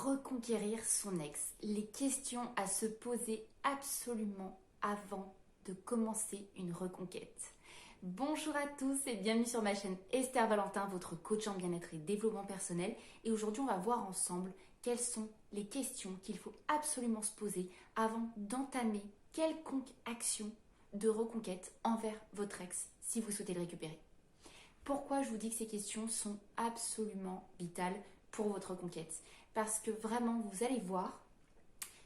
Reconquérir son ex. Les questions à se poser absolument avant de commencer une reconquête. Bonjour à tous et bienvenue sur ma chaîne Esther Valentin, votre coach en bien-être et développement personnel. Et aujourd'hui, on va voir ensemble quelles sont les questions qu'il faut absolument se poser avant d'entamer quelconque action de reconquête envers votre ex si vous souhaitez le récupérer. Pourquoi je vous dis que ces questions sont absolument vitales pour votre conquête? Parce que vraiment, vous allez voir,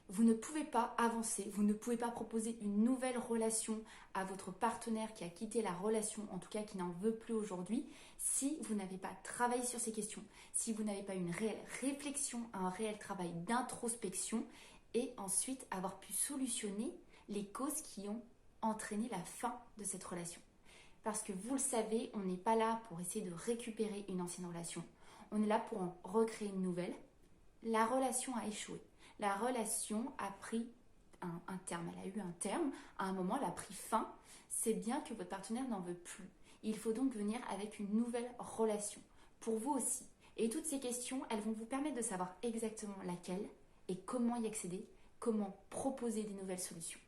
vous ne pouvez pas avancer, vous ne pouvez pas proposer une nouvelle relation à votre partenaire qui a quitté la relation, en tout cas qui n'en veut plus aujourd'hui, si vous n'avez pas travaillé sur ces questions, si vous n'avez pas une réelle réflexion, un réel travail d'introspection et ensuite avoir pu solutionner les causes qui ont entraîné la fin de cette relation. Parce que vous le savez, on n'est pas là pour essayer de récupérer une ancienne relation. On est là pour en recréer une nouvelle. La relation a échoué. La relation a pris un terme. Elle a eu un terme. À un moment, elle a pris fin. C'est bien que votre partenaire n'en veut plus. Il faut donc venir avec une nouvelle relation. Pour vous aussi. Et toutes ces questions, elles vont vous permettre de savoir exactement laquelle et comment y accéder, comment proposer des nouvelles solutions.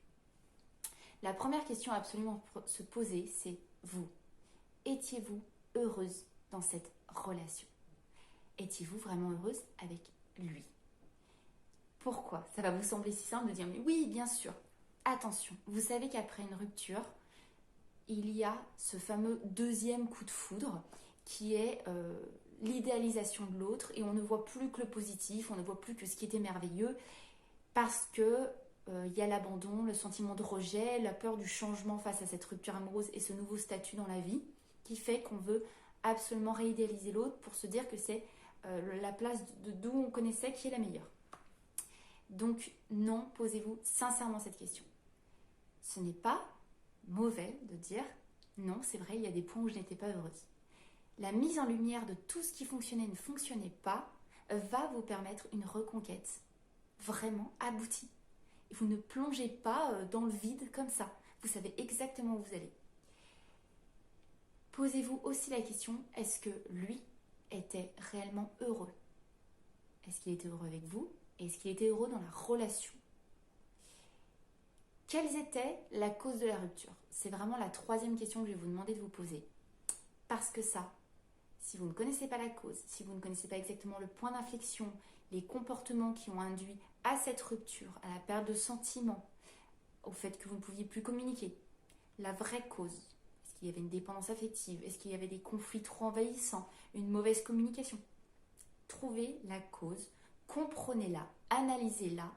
La première question à absolument se poser, c'est vous. Étiez-vous heureuse dans cette relation? Étiez-vous vraiment heureuse avec lui? Pourquoi? Ça va vous sembler si simple de dire mais oui, bien sûr. Attention, vous savez qu'après une rupture, il y a ce fameux deuxième coup de foudre qui est l'idéalisation de l'autre et on ne voit plus que le positif, on ne voit plus que ce qui était merveilleux parce que il y a l'abandon, le sentiment de rejet, la peur du changement face à cette rupture amoureuse et ce nouveau statut dans la vie qui fait qu'on veut absolument réidéaliser l'autre pour se dire que c'est la place d'où on connaissait qui est la meilleure. Donc non, posez-vous sincèrement cette question. Ce n'est pas mauvais de dire non, c'est vrai, il y a des points où je n'étais pas heureuse. La mise en lumière de tout ce qui fonctionnait et ne fonctionnait pas va vous permettre une reconquête vraiment aboutie. Vous ne plongez pas dans le vide comme ça. Vous savez exactement où vous allez. Posez-vous aussi la question, est-ce que lui était réellement heureux? Est-ce qu'il était heureux avec vous? Est-ce qu'il était heureux dans la relation? Quelles étaient la cause de la rupture? C'est vraiment la troisième question que je vais vous demander de vous poser. Parce que ça, si vous ne connaissez pas la cause, si vous ne connaissez pas exactement le point d'inflexion, les comportements qui ont induit à cette rupture, à la perte de sentiments, au fait que vous ne pouviez plus communiquer, la vraie cause, est-ce qu'il y avait une dépendance affective? Est-ce qu'il y avait des conflits trop envahissants? Une mauvaise communication? Trouvez la cause, comprenez-la, analysez-la,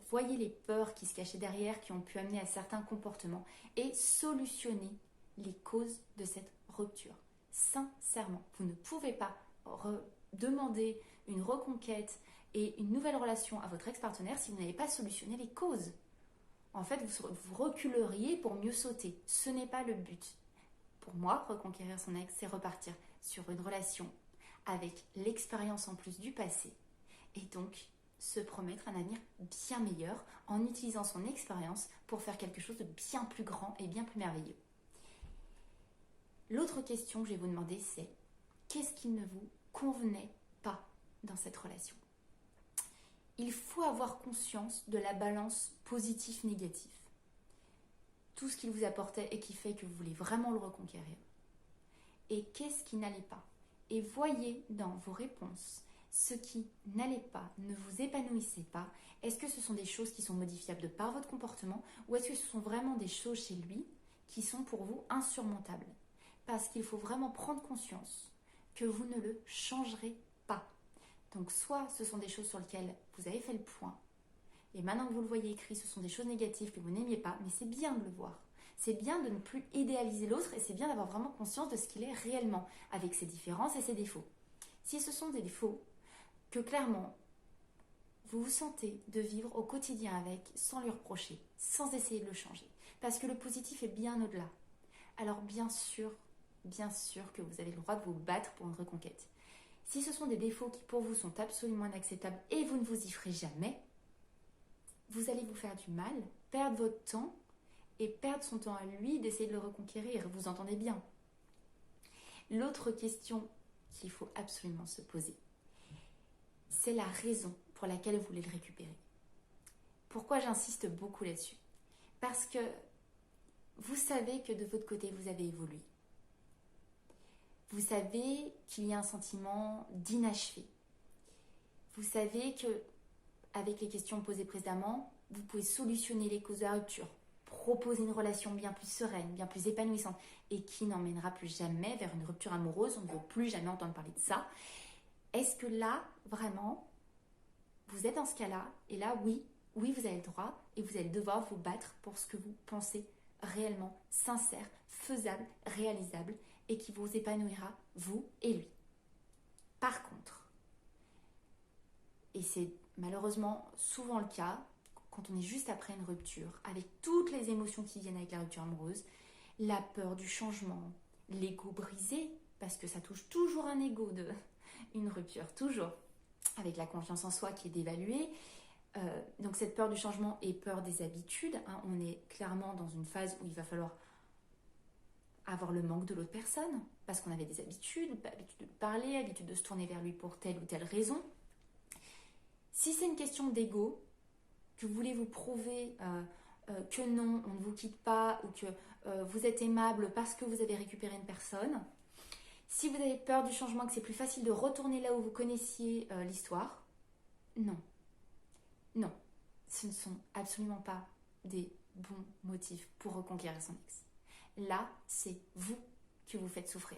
voyez les peurs qui se cachaient derrière, qui ont pu amener à certains comportements et solutionnez les causes de cette rupture. Sincèrement, vous ne pouvez pas demander une reconquête et une nouvelle relation à votre ex-partenaire si vous n'avez pas solutionné les causes. En fait, vous reculeriez pour mieux sauter. Ce n'est pas le but. Pour moi, reconquérir son ex, c'est repartir sur une relation avec l'expérience en plus du passé et donc se promettre un avenir bien meilleur en utilisant son expérience pour faire quelque chose de bien plus grand et bien plus merveilleux. L'autre question que je vais vous demander, c'est qu'est-ce qui ne vous convenait pas dans cette relation? Il faut avoir conscience de la balance positif-négatif. Tout ce qu'il vous apportait et qui fait que vous voulez vraiment le reconquérir. Et qu'est-ce qui n'allait pas? Et voyez dans vos réponses ce qui n'allait pas, ne vous épanouissait pas. Est-ce que ce sont des choses qui sont modifiables de par votre comportement ou est-ce que ce sont vraiment des choses chez lui qui sont pour vous insurmontables? Parce qu'il faut vraiment prendre conscience que vous ne le changerez pas. Donc soit ce sont des choses sur lesquelles vous avez fait le point et maintenant que vous le voyez écrit, ce sont des choses négatives que vous n'aimiez pas, mais c'est bien de le voir. C'est bien de ne plus idéaliser l'autre et c'est bien d'avoir vraiment conscience de ce qu'il est réellement, avec ses différences et ses défauts. Si ce sont des défauts que clairement vous vous sentez de vivre au quotidien avec, sans lui reprocher, sans essayer de le changer, parce que le positif est bien au-delà, alors bien sûr que vous avez le droit de vous battre pour une reconquête. Si ce sont des défauts qui pour vous sont absolument inacceptables et vous ne vous y ferez jamais, vous allez vous faire du mal, perdre votre temps et perdre son temps à lui d'essayer de le reconquérir. Vous entendez bien. L'autre question qu'il faut absolument se poser, c'est la raison pour laquelle vous voulez le récupérer. Pourquoi j'insiste beaucoup là-dessus? Parce que vous savez que de votre côté, vous avez évolué. Vous savez qu'il y a un sentiment d'inachevé. Vous savez que, avec les questions posées précédemment, vous pouvez solutionner les causes de la rupture, proposer une relation bien plus sereine, bien plus épanouissante et qui n'emmènera plus jamais vers une rupture amoureuse. On ne veut plus jamais entendre parler de ça. Est-ce que là, vraiment, vous êtes dans ce cas-là? Et là, oui, vous avez le droit et vous allez devoir vous battre pour ce que vous pensez réellement sincère, faisable, réalisable et qui vous épanouira, vous et lui. Par contre, et c'est malheureusement souvent le cas, quand on est juste après une rupture, avec toutes les émotions qui viennent avec la rupture amoureuse, la peur du changement, l'ego brisé, parce que ça touche toujours un ego une rupture, toujours, avec la confiance en soi qui est dévaluée. Donc cette peur du changement et peur des habitudes, on est clairement dans une phase où il va falloir avoir le manque de l'autre personne, parce qu'on avait des habitudes, habitude de parler, habitude de se tourner vers lui pour telle ou telle raison. Si c'est une question d'ego, que vous voulez vous prouver que non, on ne vous quitte pas, ou que vous êtes aimable parce que vous avez récupéré une personne, si vous avez peur du changement, que c'est plus facile de retourner là où vous connaissiez l'histoire, non. Non, ce ne sont absolument pas des bons motifs pour reconquérir son ex. Là, c'est vous que vous faites souffrir.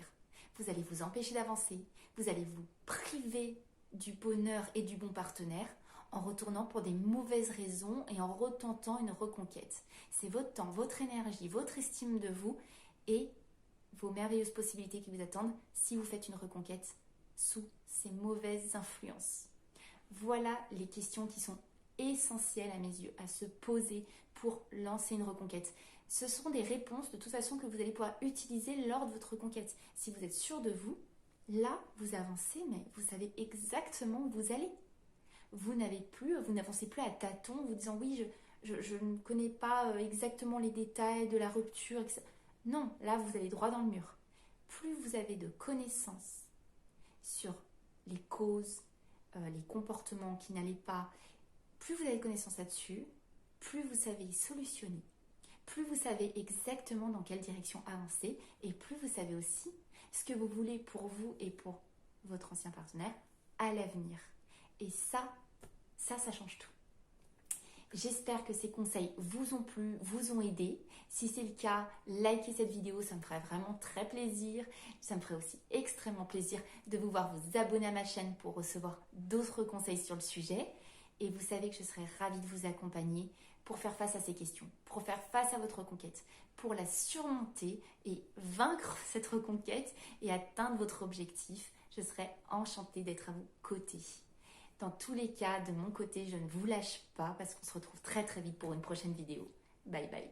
Vous allez vous empêcher d'avancer, vous allez vous priver du bonheur et du bon partenaire en retournant pour des mauvaises raisons et en retentant une reconquête. C'est votre temps, votre énergie, votre estime de vous et vos merveilleuses possibilités qui vous attendent si vous faites une reconquête sous ces mauvaises influences. Voilà les questions qui sont essentielles à mes yeux à se poser pour lancer une reconquête. Ce sont des réponses de toute façon que vous allez pouvoir utiliser lors de votre reconquête. Si vous êtes sûr de vous, là vous avancez, mais vous savez exactement où vous allez. Vous n'avancez plus à tâtons, vous disant oui, je ne connais pas exactement les détails de la rupture, etc. Non, là vous allez droit dans le mur. Plus vous avez de connaissances sur les causes, les comportements qui n'allaient pas, plus vous avez de connaissances là-dessus, plus vous savez y solutionner, plus vous savez exactement dans quelle direction avancer et plus vous savez aussi ce que vous voulez pour vous et pour votre ancien partenaire à l'avenir. Et ça change tout. J'espère que ces conseils vous ont plu, vous ont aidé. Si c'est le cas, likez cette vidéo, ça me ferait vraiment très plaisir. Ça me ferait aussi extrêmement plaisir de vous voir vous abonner à ma chaîne pour recevoir d'autres conseils sur le sujet. Et vous savez que je serai ravie de vous accompagner pour faire face à ces questions, pour faire face à votre reconquête, pour la surmonter et vaincre cette reconquête et atteindre votre objectif. Je serai enchantée d'être à vos côtés. Dans tous les cas, de mon côté, je ne vous lâche pas parce qu'on se retrouve très très vite pour une prochaine vidéo. Bye bye.